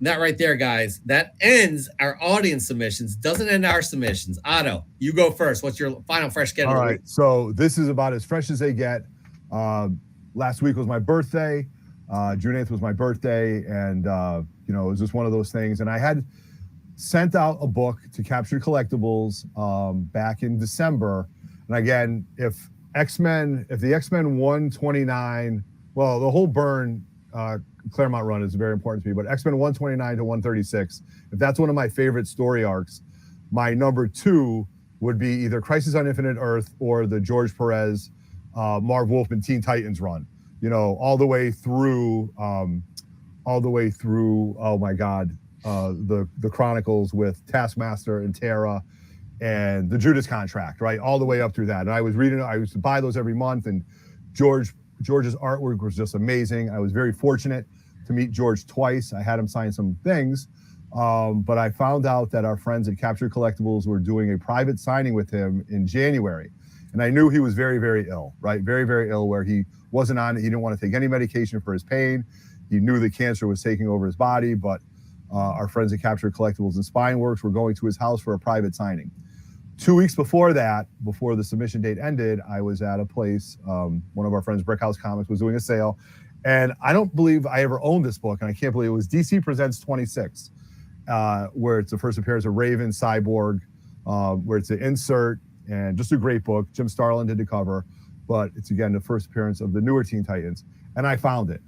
That right there, guys, that ends our audience submissions. Doesn't end our submissions. Otto, you go first. What's your final fresh get? All right. So this is about as fresh as they get. Last week was my birthday. June 8th was my birthday. And, it was just one of those things. And I had sent out a book to Captured Collectibles back in December. And again, if the X-Men 129, well, the whole Byrne Claremont run is very important to me, but X-Men 129 to 136, if that's one of my favorite story arcs, my number 2 would be either Crisis on Infinite Earth or the George Perez, Marv Wolfman Teen Titans run. all the way through, oh my God, the Chronicles with Taskmaster and Terra and the Judas Contract, right? All the way up through that. And I used to buy those every month, and George's artwork was just amazing. I was very fortunate to meet George twice. I had him sign some things, but I found out that our friends at Capture Collectibles were doing a private signing with him in January. And I knew he was very, very ill, right? Very, very ill, where he wasn't on it. He didn't want to take any medication for his pain. He knew the cancer was taking over his body, but our friends at Capture Collectibles and Spineworks were going to his house for a private signing. 2 weeks before that, before the submission date ended, I was at a place, one of our friends, Brickhouse Comics, was doing a sale. And I don't believe I ever owned this book, and I can't believe it was DC Presents 26, where it's the first appearance of Raven, Cyborg, where it's an insert, and just a great book. Jim Starlin did the cover, but it's, again, the first appearance of the newer Teen Titans. And I found it.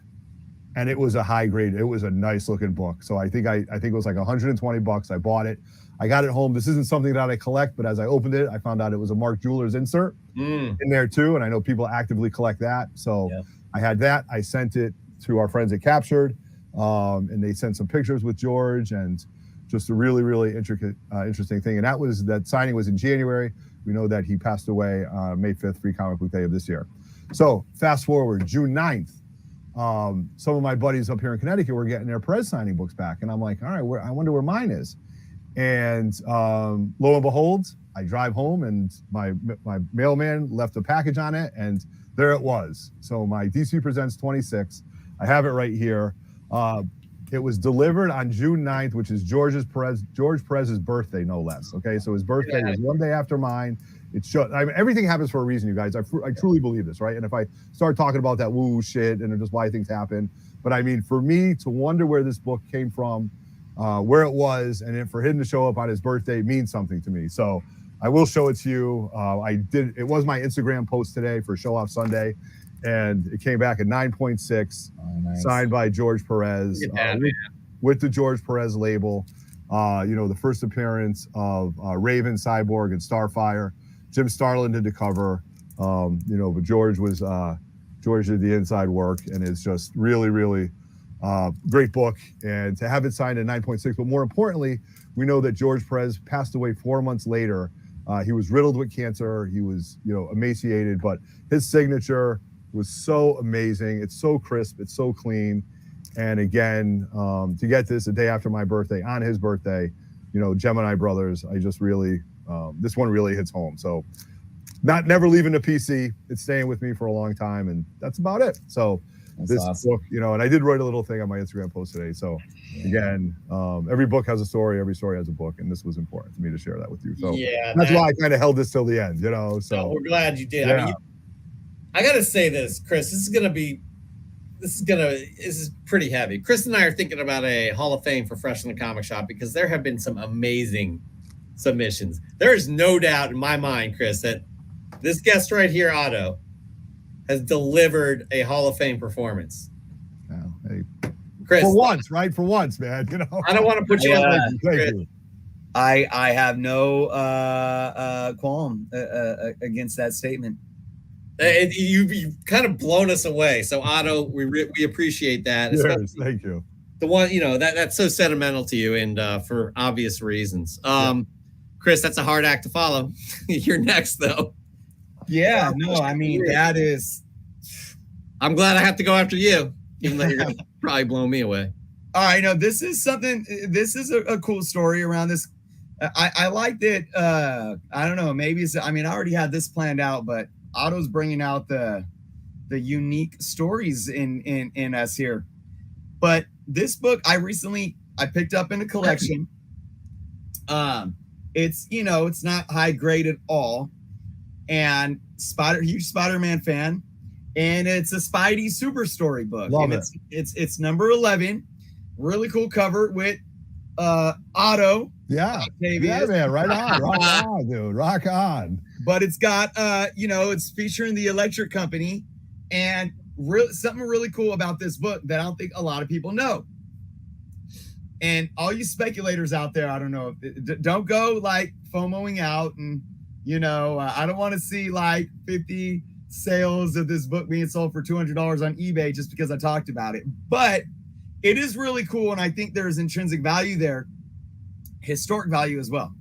And it was a high grade. It was a nice looking book. So I think it was like $120. I bought it. I got it home. This isn't something that I collect, but as I opened it, I found out it was a Mark Jewelers insert in there too. And I know people actively collect that. So I had that. I sent it to our friends at Captured, and they sent some pictures with George, and just a really, really interesting thing. And that signing was in January. We know that he passed away May 5th, Free Comic Book Day of this year. So fast forward, June 9th. Some of my buddies up here in Connecticut were getting their Perez signing books back. And I'm like, all right, I wonder where mine is. And lo and behold, I drive home, and my mailman left a package on it, and there it was. So my DC Presents 26, I have it right here. It was delivered on June 9th, which is George Perez's birthday, no less. Okay, so his birthday was one day after mine. Everything happens for a reason, you guys. I truly believe this, right? And if I start talking about that woo shit and just why things happen, but I mean, for me to wonder where this book came from, where it was, and then for him to show up on his birthday means something to me. So I will show it to you. It was my Instagram post today for Show Off Sunday, and it came back at 9.6, nice. Signed by George Perez, with the George Perez label. The first appearance of Raven, Cyborg, and Starfire. Jim Starlin did the cover, but George did the inside work, and it's just really, really great book. And to have it signed at 9.6, but more importantly, we know that George Perez passed away 4 months later. He was riddled with cancer. He was, emaciated, but his signature was so amazing. It's so crisp. It's so clean. And again, to get this a day after my birthday, on his birthday, Gemini Brothers, I just really, this one really hits home. So never leaving the PC. It's staying with me for a long time, and that's about it. So that's this awesome book, and I did write a little thing on my Instagram post today. So again, every book has a story, every story has a book, and this was important to me to share that with you. So that's why I kind of held this till the end, So no, we're glad you did. Yeah. I got to say this, Chris, this is pretty heavy. Chris and I are thinking about a Hall of Fame for Fresh in the Comic Shop, because there have been some amazing submissions. There is no doubt in my mind, Chris, that this guest right here, Otto, has delivered a Hall of Fame performance. Oh, hey. Chris, for once, right? For once, man. I don't want to put you on. Thank you. I have no qualm against that statement. You've kind of blown us away. So Otto, we appreciate that. Yes, thank you. The one, that's so sentimental to you, and for obvious reasons. Chris, that's a hard act to follow. You're next, though. Yeah, no, I mean, that is. I'm glad I have to go after you, even though you're going to probably blow me away. All right, no, this is a cool story around this. I like that. I don't know, maybe I already had this planned out, but Otto's bringing out the unique stories in us here. But this book I picked up in a collection. It's it's not high grade at all, and huge Spider-Man fan, and it's a Spidey super story book. Love and it. It's number 11, really cool cover with Otto. Yeah, man, right on, dude, rock on. But it's got it's featuring the Electric Company, and something really cool about this book that I don't think a lot of people know. And all you speculators out there, I don't know, don't go like FOMOing out, and I don't want to see like 50 sales of this book being sold for $200 on eBay just because I talked about it. But it is really cool, and I think there's intrinsic value there, historic value as well.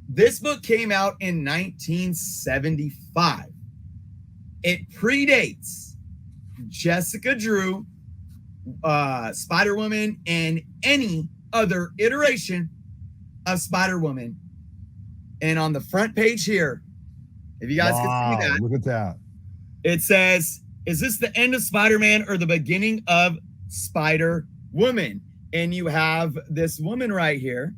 This book came out in 1975. It predates Jessica Drew, Spider-Woman, and any other iteration of Spider-Woman. And on the front page here, if you guys can see that, look at that. it says, "Is this the end of Spider-Man or the beginning of Spider-Woman?" And you have this woman right here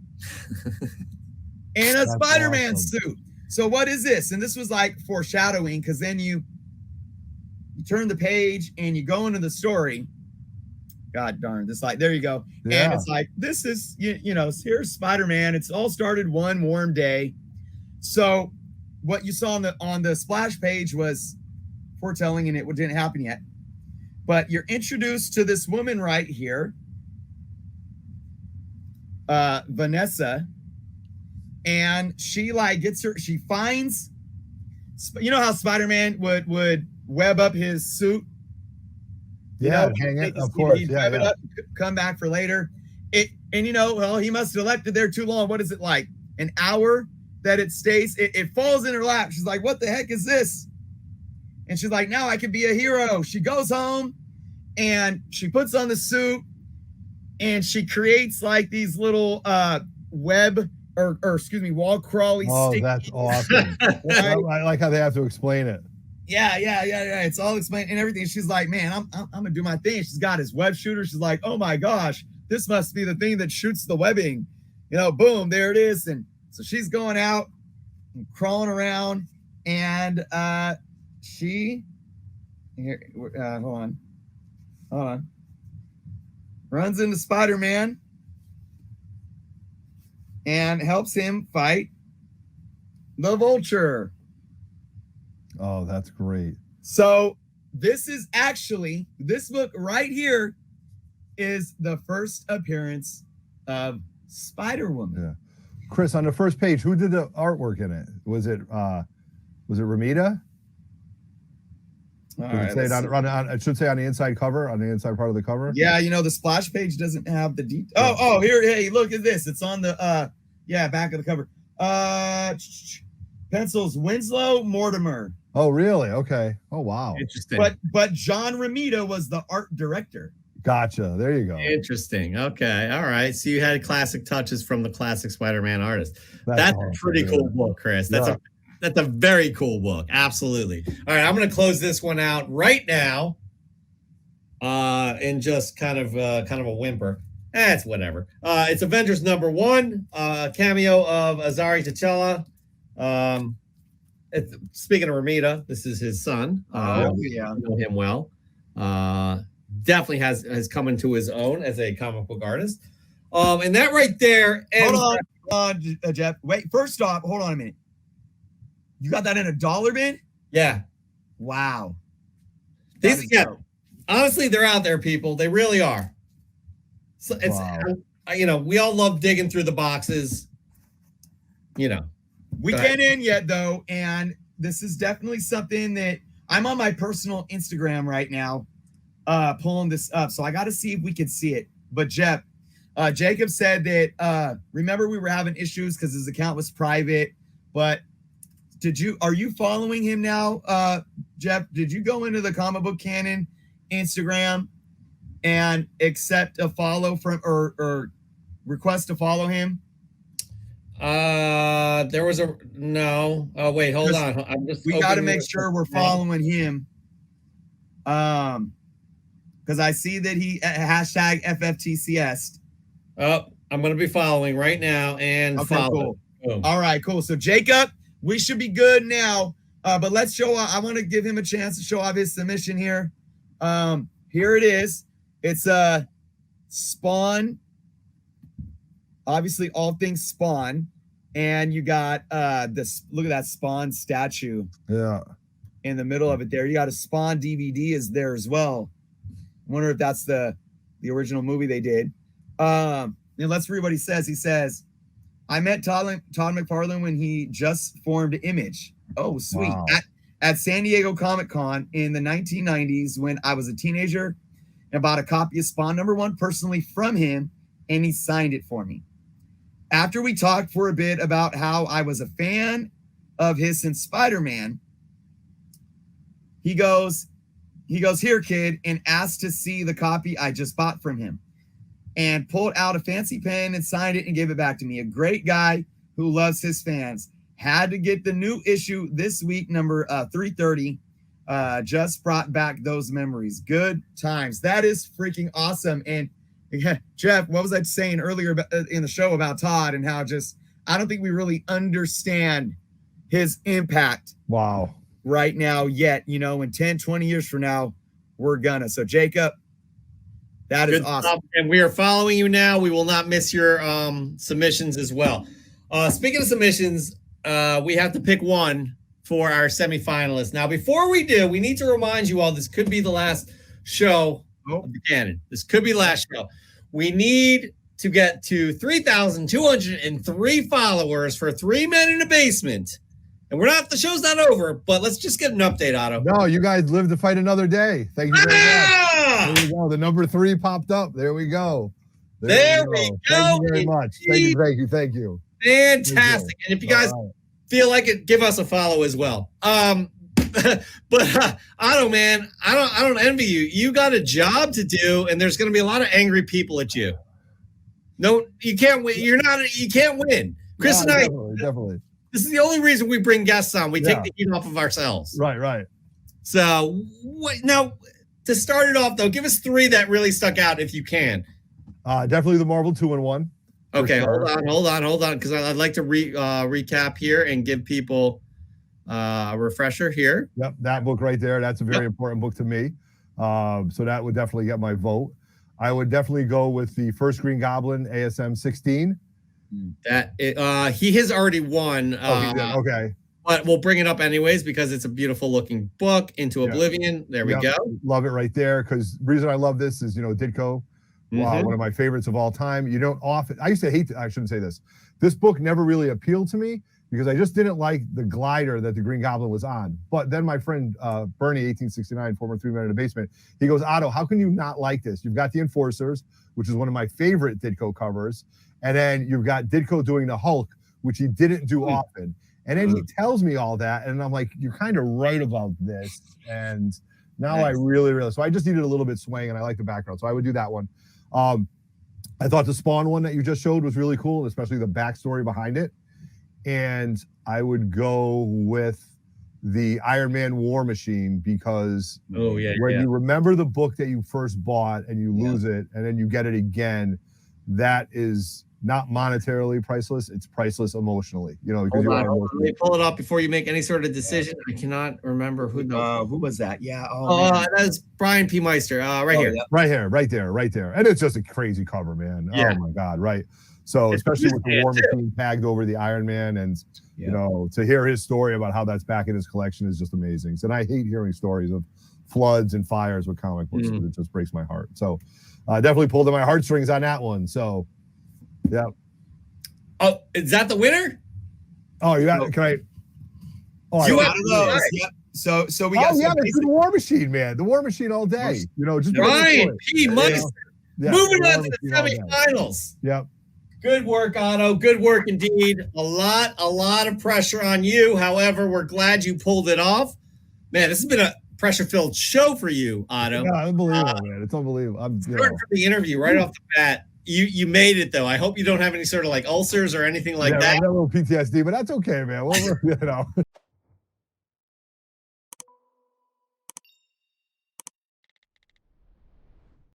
in a That's Spider-Man awesome. suit. So what is this? And this was like foreshadowing, because then you turn the page and you go into the story. God darn, this, like, there you go. Yeah. And it's like, this is, you know, here's Spider-Man. It's all started one warm day. So what you saw on the splash page was foretelling, and it didn't happen yet. But you're introduced to this woman right here, Vanessa, and she like she finds, you know how Spider-Man would web up his suit. Yeah, hang it. Of course. He'd Yeah, web it yeah. up, come back for later. And you know, well, he must have left it there too long. What is it, like an hour that it stays? It falls in her lap. She's like, "What the heck is this?" And she's like, "Now I can be a hero." She goes home and she puts on the suit and she creates like these little web or excuse me, wall crawly Oh, sticky. that's awesome. Right? I like how they have to explain it. Yeah. It's all explained and everything. She's like, "Man, I'm gonna do my thing." She's got his web shooter. She's like, "Oh my gosh, this must be the thing that shoots the webbing." You know, boom, there it is. And so she's going out and crawling around, and she here, hold on, runs into Spider-Man and helps him fight the Vulture. Oh, that's great. So this is actually, this book right here is the first appearance of Spider-Woman. Yeah. Chris, on the first page, who did the artwork in it? Was it Ramita? All Does right, it say it, let's see. it should say on the inside cover, on the inside part of the cover. Yeah, you know, the splash page doesn't have the detail. Oh, here, hey, look at this. It's on the back of the cover. Pencils Winslow Mortimer. Oh, really? Okay. Oh, wow. Interesting. But John Romita was the art director. Gotcha. There you go. Interesting. Okay. All right. So you had classic touches from the classic Spider-Man artist. That's awesome, a pretty yeah. cool book, Chris. That's a very cool book. Absolutely. All right. I'm going to close this one out right now. In just kind of a whimper. It's whatever. It's Avengers #1, cameo of Azari T'Challa. Speaking of Ramita, this is his son. Yeah. I know him well. Definitely has come into his own as a comic book artist. And that right there. Hold on, Jeff. Wait, first off, hold on a minute. You got that in a dollar bin? Yeah. Wow. These, honestly, they're out there, people. They really are. So it's, Wow. We all love digging through the boxes. We can't end yet, though, and this is definitely something that I'm on my personal Instagram right now, pulling this up. So I got to see if we can see it. But Jeff, Jacob said that remember we were having issues because his account was private. But are you following him now, Jeff? Did you go into the Comic Book Canon Instagram and accept a follow from or request to follow him? There was no. Oh wait, hold on. We got to make sure we're following him. Because I see that he hashtag FFTCS. Oh, I'm going to be following right now and follow. Cool. Boom. All right, cool. So Jacob, we should be good now. But let's show. I want to give him a chance to show off his submission here. Here it is. It's Spawn. Obviously, all things Spawn, and you got this. Look at that Spawn statue. Yeah. In the middle of it, there you got a Spawn DVD is there as well. I wonder if that's the original movie they did. And let's read what he says. He says, "I met Todd McFarlane when he just formed Image. Oh, sweet. Wow. at San Diego Comic-Con in the 1990s when I was a teenager and bought a copy of Spawn #1 personally from him, and he signed it for me. After we talked for a bit about how I was a fan of his since Spider-Man, he goes, "Here, kid," and asked to see the copy I just bought from him, and pulled out a fancy pen and signed it and gave it back to me. A great guy who loves his fans. Had to get the new issue this week, number 330. Just brought back those memories. Good times. That is freaking awesome. And yeah, Jeff, what was I saying earlier in the show about Todd and how just I don't think we really understand his impact Wow. right now yet. You know, in 10, 20 years from now, we're gonna. So Jacob, that is Good awesome. stuff. And we are following you now. We will not miss your submissions as well. Speaking of submissions, we have to pick one for our semifinalists. Now, before we do, we need to remind you all this could be the last show of the canon. This could be the last show. We need to get to 3,203 followers for 3 Men in a Basement. And the show's not over, but let's just get an update, Otto. No, you guys live to fight another day. Thank you very much. There you go. The number 3 popped up. There we go. There we go. Thank you very much. Thank you. Fantastic. And if you guys feel like it, give us a follow as well. But Otto, man, I don't envy you. You got a job to do, and there's going to be a lot of angry people at you. No, you can't win. You can't win. Chris and I, definitely. this is the only reason we bring guests on. We take the heat off of ourselves. Right. So now, to start it off, though, give us 3 that really stuck out if you can. Definitely the Marvel 2-in-1. Okay, sure. hold on, because I'd like to recap here and give people a refresher here. Yep, that book right there. That's a very important book to me. So that would definitely get my vote. I would definitely go with the first Green Goblin, ASM 16. He has already won. Okay. But we'll bring it up anyways because it's a beautiful looking book, Into Oblivion. There we go. Love it right there. Because the reason I love this is, Ditko. Wow, one of my favorites of all time. You don't often, I used to hate, I shouldn't say this. This book never really appealed to me because I just didn't like the glider that the Green Goblin was on. But then my friend Bernie, 1869, former 3 Men in a Basement, he goes, Otto, how can you not like this? You've got the Enforcers, which is one of my favorite Ditko covers. And then you've got Ditko doing the Hulk, which he didn't do often. And then he tells me all that. And I'm like, you're kind of right about this. And now I really, so I just needed a little bit swing and I like the background. So I would do that one. I thought the Spawn one that you just showed was really cool, especially the backstory behind it. And I would go with the Iron Man War Machine because when you remember the book that you first bought and you lose it and then you get it again, that is not monetarily priceless. It's priceless emotionally, because hold on. Let me pull it up before you make any sort of decision. I cannot remember who was that? That's Brian P. Meister. Here. Yeah. Right there. And it's just a crazy cover, man. Yeah. Oh my God. Right. So especially with the War Machine tagged over the Iron Man and, to hear his story about how that's back in his collection is just amazing. And I hate hearing stories of floods and fires with comic books. It just breaks my heart. So definitely pulled at my heartstrings on that one. So, yeah. Oh, is that the winner? Oh, you got can I? Oh, you have those. Yep. So we got. Oh yeah, it's the War Machine, man. The War Machine all day. Just Brian P. Meister. Moving on to the semifinals. Yep. Good work, Otto. Good work indeed. A lot of pressure on you. However, we're glad you pulled it off. Man, this has been a pressure-filled show for you, Otto. Yeah, unbelievable, man. It's unbelievable. I'm for the interview right off the bat. You made it though. I hope you don't have any sort of like ulcers or anything like that. I got a little PTSD, but that's okay, man.